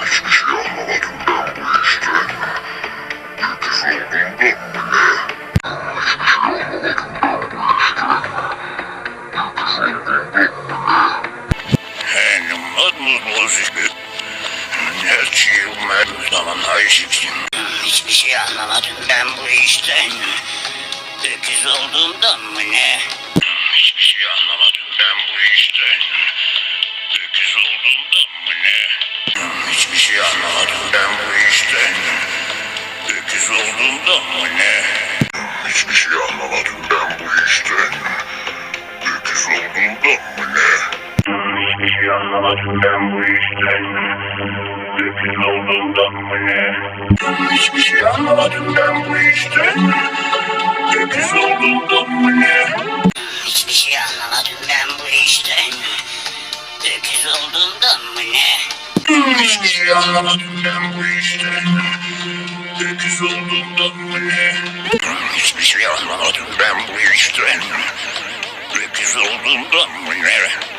Hiçbir şey anlamadım ben bu işten. Öküz olduğundan mı ne? Hiçbir şey anlamadım ben bu işten. Öküz olduğundan mı ne? Henüm admı Nerçiyum zaman ayşıksın. Hiçbir şey anlamadım ben bu işten. Öküz olduğumdan mı ne? Hiçbir şey anlamadım ben bu işten. Öküz olduğumdan mı ne? Hiçbir şey anlamadım ben bu işten. Öküz olduğumdan mı ne? Hiçbir şey anlamadım ben bu işten. Öküz olduğundan mı ne? Hiçbir şey anlamadım ben bu işten. Öküz olduğumdan mı ne? Hiçbir şey anlamadım ben bu işten. Öküz olduğumdan mı ne? Hiçbir şey anlamadım ben bu işten. Öküz olduğumdan mı ne? Hiçbir şey anlamadım ben bu işten. Öküz olduğumdan mı ne? Hiçbir şey anlamadım ben bu işten. Öküz olduğumdan mı ne?